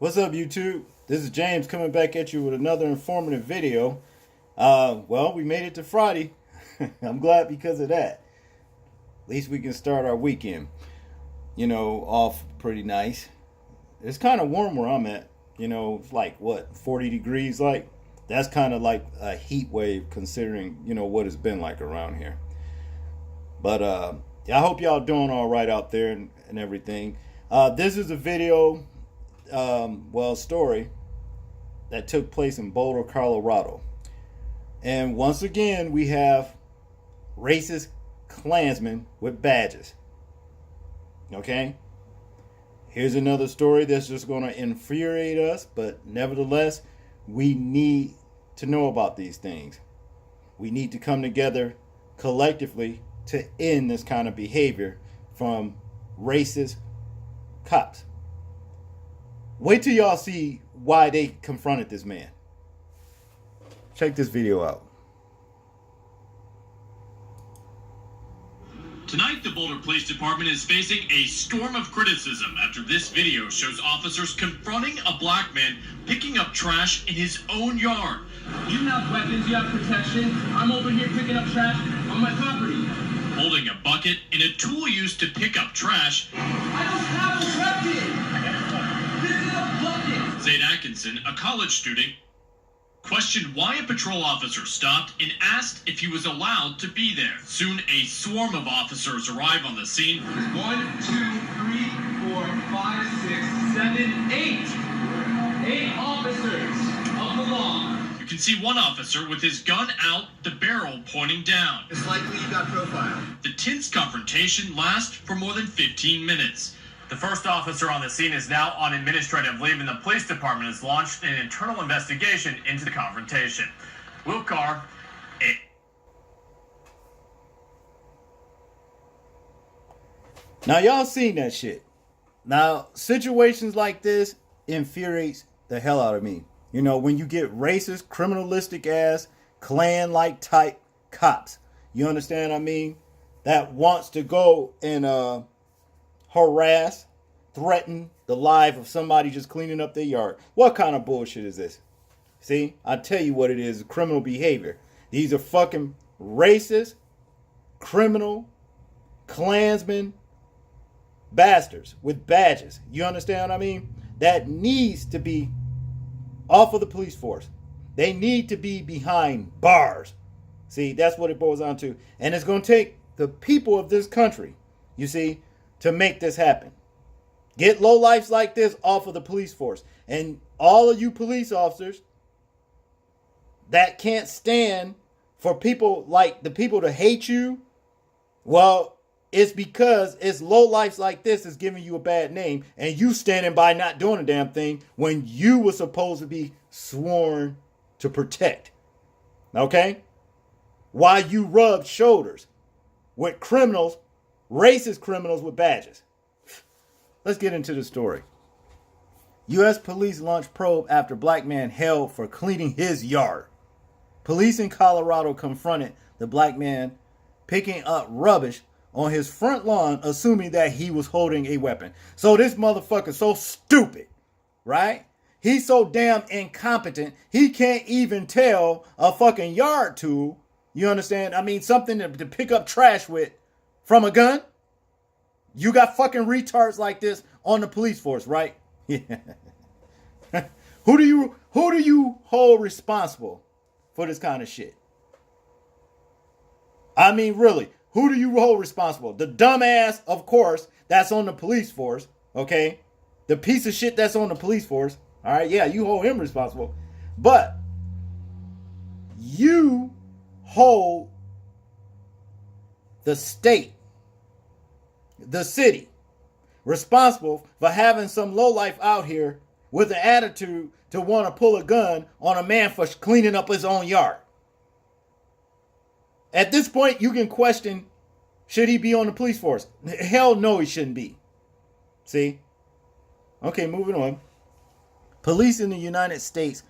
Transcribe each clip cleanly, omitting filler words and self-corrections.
What's up, YouTube? This is James coming back at you with another informative video. Well, we made it to Friday. I'm glad because of that. At least we can start our weekend, off pretty nice. It's kind of warm where I'm at. It's like, 40 degrees? That's kind of like a heat wave considering, what it's been like around here. But I hope y'all doing all right out there and everything. This is a video, story that took place in Boulder, Colorado. And once again, we have racist Klansmen with badges. Okay? Here's another story that's just going to infuriate us, but nevertheless, we need to know about these things. We need to come together collectively to end this kind of behavior from racist cops. Wait till y'all see why they confronted this man. Check this video out. Tonight, the Boulder Police Department is facing a storm of criticism after this video shows officers confronting a black man picking up trash in his own yard. You have weapons, you have protection. I'm over here picking up trash on my property. Holding a bucket and a tool used to pick up trash. I don't have a weapon. This is a bucket. Zayd Atkinson, a college student, questioned why a patrol officer stopped and asked if he was allowed to be there. Soon, a swarm of officers arrive on the scene. 1, 2, 3, 4, 5, 6, 7, 8. 8 officers of the law. You can see one officer with his gun out, the barrel pointing down. It's likely you got profiled. The tense confrontation lasts for more than 15 minutes. The first officer on the scene is now on administrative leave, and the police department has launched an internal investigation into the confrontation. Will Carr, Now y'all seen that shit. Now situations like this infuriates the hell out of me. When you get racist, criminalistic ass, Klan-like type cops. You understand what I mean? That wants to go and harass, threaten the life of somebody just cleaning up their yard. What kind of bullshit is this? See, I tell you what it is, criminal behavior. These are fucking racist, criminal, Klansmen, bastards with badges. You understand what I mean? That needs to be off of the police force. They need to be behind bars. See, that's what it boils down to. And it's going to take the people of this country, you see, to make this happen. Get lowlifes like this off of the police force. And all of you police officers that can't stand for people like the people to hate you, well, it's because it's lowlifes like this is giving you a bad name and you standing by not doing a damn thing when you were supposed to be sworn to protect. Okay? While you rub shoulders with criminals, racist criminals with badges. Let's get into the story. U.S. police launch probe after black man held for cleaning his yard. Police in Colorado confronted the black man picking up rubbish on his front lawn, assuming that he was holding a weapon. So this motherfucker's so stupid, right? He's so damn incompetent, he can't even tell a fucking yard tool, you understand? I mean, something to pick up trash with from a gun. You got fucking retards like this on the police force, right? Yeah. Who do you hold responsible for this kind of shit? I mean, really, who do you hold responsible? The dumbass, of course, that's on the police force, okay? The piece of shit that's on the police force, all right? Yeah, you hold him responsible. But you hold the state, the city, responsible for having some lowlife out here with an attitude to want to pull a gun on a man for cleaning up his own yard. At this point, you can question, should he be on the police force? Hell no, he shouldn't be. See? Okay, moving on. Police in the United States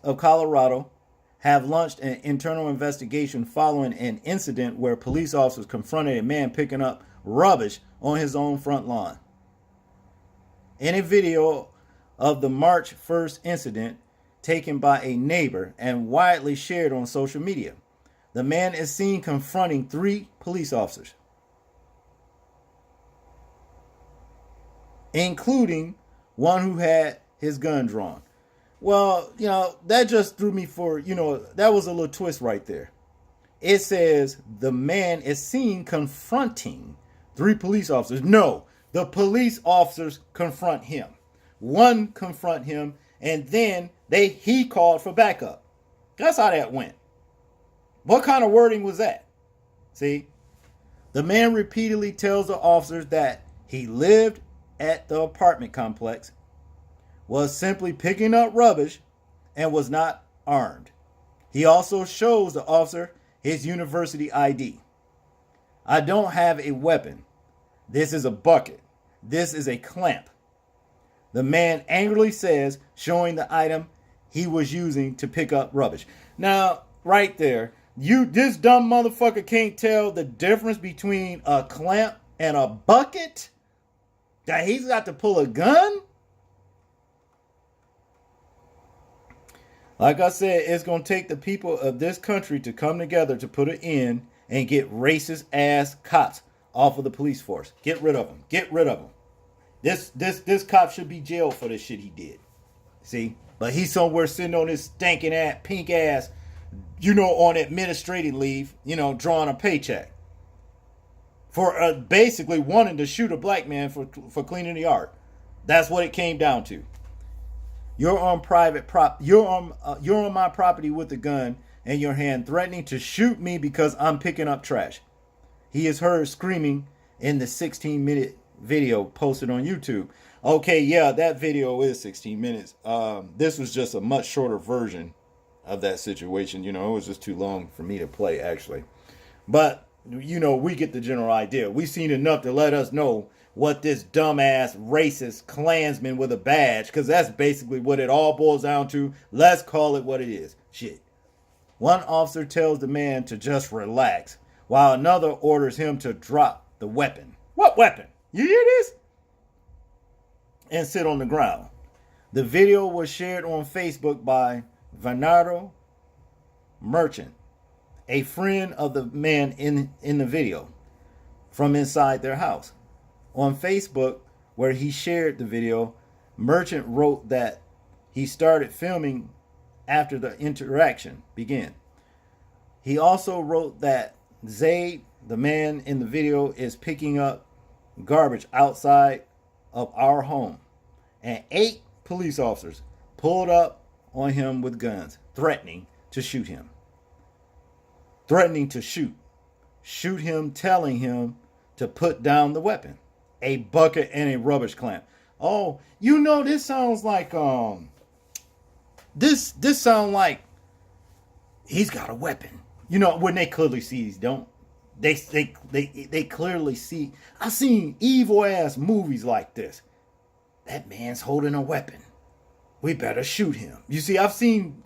of Colorado have launched an internal investigation following an incident where police officers confronted a man picking up rubbish on his own front lawn. In a video of the March 1st incident taken by a neighbor and widely shared on social media, the man is seen confronting 3 police officers, including one who had his gun drawn. Well, that just threw me for, that was a little twist right there. It says the man is seen confronting 3 police officers. No, the police officers confront him. One confront him, and then he called for backup. That's how that went. What kind of wording was that? See? The man repeatedly tells the officers that he lived at the apartment complex, was simply picking up rubbish, and was not armed. He also shows the officer his university ID. I don't have a weapon. This is a bucket. This is a clamp. The man angrily says, showing the item he was using to pick up rubbish. Now, right there, this dumb motherfucker can't tell the difference between a clamp and a bucket? That he's got to pull a gun? Like I said, it's going to take the people of this country to come together to put an end and get racist ass cops off of the police force. Get rid of them. Get rid of them. This cop should be jailed for the shit he did. See? But he's somewhere sitting on his stinking ass, pink ass, on administrative leave, drawing a paycheck. For basically wanting to shoot a black man for cleaning the yard. That's what it came down to. You're on my property with a gun in your hand, threatening to shoot me because I'm picking up trash. He is heard screaming in the 16-minute video posted on YouTube. Okay, yeah, that video is 16 minutes. This was just a much shorter version of that situation. It was just too long for me to play, actually. But, we get the general idea. We've seen enough to let us know what this dumbass racist Klansman with a badge, because that's basically what it all boils down to. Let's call it what it is. Shit. One officer tells the man to just relax, while another orders him to drop the weapon. What weapon? You hear this? And sit on the ground. The video was shared on Facebook by Bernardo Merchant, a friend of the man in the video, from inside their house. On Facebook, where he shared the video, Merchant wrote that he started filming after the interaction began. He also wrote that Zaid, the man in the video, is picking up garbage outside of our home, and 8 police officers pulled up on him with guns, threatening to shoot him. Threatening to shoot him, telling him to put down the weapon, a bucket and a rubbish clamp. Oh, this sounds like this sound like he's got a weapon. When they clearly see he don't. They clearly see. I've seen evil ass movies like this. That man's holding a weapon. We better shoot him. You see, I've seen.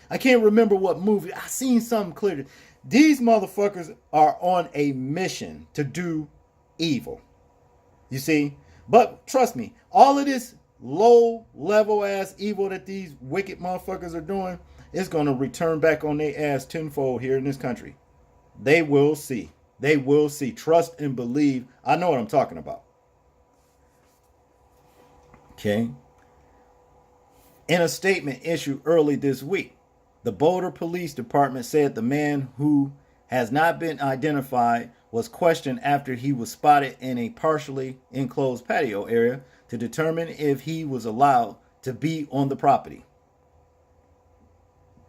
I can't remember what movie. I've seen something clear. These motherfuckers are on a mission to do evil. You see, but trust me, all of this low level ass evil that these wicked motherfuckers are doing is going to return back on their ass tenfold here in this country. They will see. They will see. Trust and believe. I know what I'm talking about. Okay. In a statement issued early this week, the Boulder Police Department said the man, who has not been identified, was questioned after he was spotted in a partially enclosed patio area to determine if he was allowed to be on the property.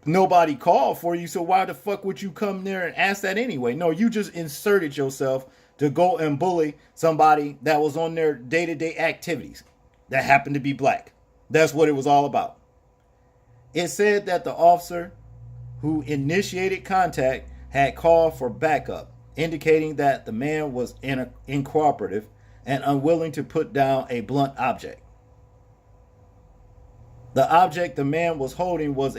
Nobody called for you, so why the fuck would you come there and ask that anyway? No, you just inserted yourself to go and bully somebody that was on their day-to-day activities that happened to be black. That's what it was all about. It said that the officer who initiated contact had called for backup, indicating that the man was uncooperative and unwilling to put down a blunt object. The object the man was holding was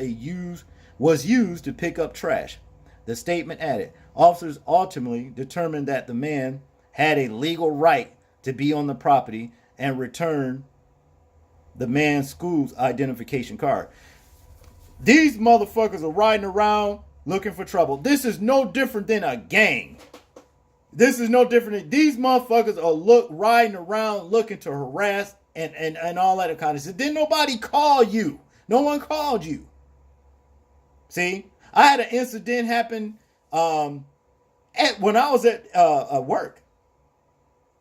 used to pick up trash. The statement added, officers ultimately determined that the man had a legal right to be on the property and returned the man's school's identification card. These motherfuckers are riding around looking for trouble. This is no different than a gang. This is no different. These motherfuckers are riding around looking to harass and all that kind of stuff. Didn't nobody call you? No one called you. See, I had an incident happen when I was at work.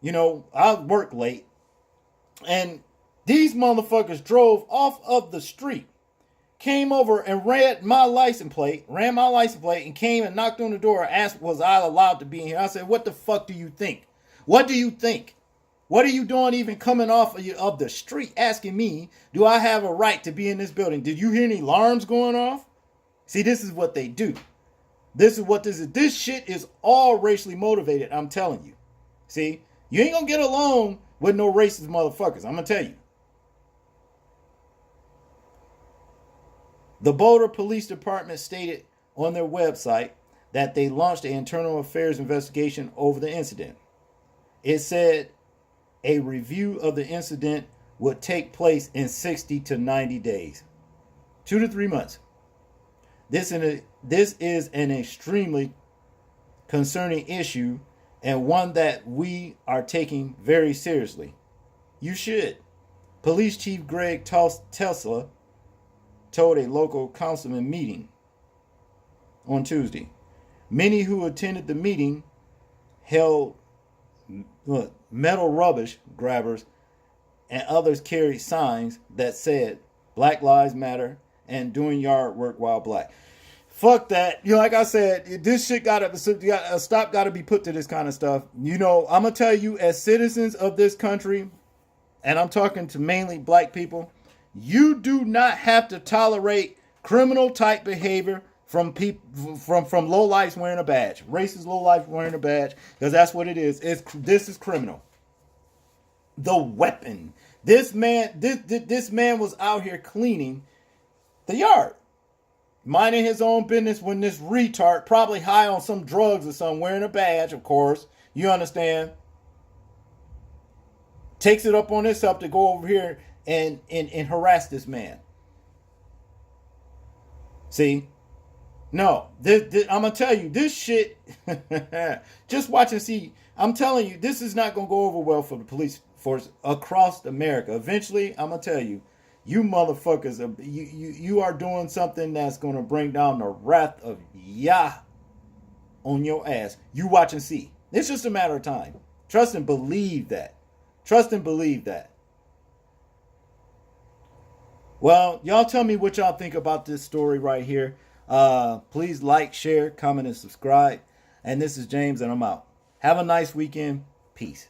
You know, I work late, and these motherfuckers drove off of the street, came over and ran my license plate, and came and knocked on the door and asked, was I allowed to be in here? I said, what the fuck do you think? What do you think? What are you doing even coming off of the street asking me, do I have a right to be in this building? Did you hear any alarms going off? See, this is what they do. This is what this is. This shit is all racially motivated, I'm telling you. See, you ain't gonna get along with no racist motherfuckers, I'm gonna tell you. The Boulder Police Department stated on their website that they launched an internal affairs investigation over the incident. It said a review of the incident would take place in 60 to 90 days. 2 to 3 months. This is an extremely concerning issue and one that we are taking very seriously. You should. Police Chief Greg Tesla told a local councilman meeting on Tuesday. Many who attended the meeting held metal rubbish grabbers, and others carried signs that said Black Lives Matter and doing yard work while black. Fuck that. You know, like I said, this shit a stop gotta be put to this kind of stuff. You know, I'm gonna tell you, as citizens of this country, and I'm talking to mainly black people, you do not have to tolerate criminal type behavior from people from lowlifes wearing a badge, racist lowlifes wearing a badge, because that's what it is. This is criminal. The weapon. This man was out here cleaning the yard, minding his own business, when this retard, probably high on some drugs or something, wearing a badge, of course, you understand, takes it up on himself to go over here and harass this man. See? No, I'm going to tell you, this shit, just watch and see. I'm telling you, this is not going to go over well for the police force across America. Eventually, I'm going to tell you, you motherfuckers, you are doing something that's going to bring down the wrath of Yah on your ass. You watch and see. It's just a matter of time. Trust and believe that. Trust and believe that. Well, y'all tell me what y'all think about this story right here. Please like, share, comment, and subscribe. And this is James, and I'm out. Have a nice weekend. Peace.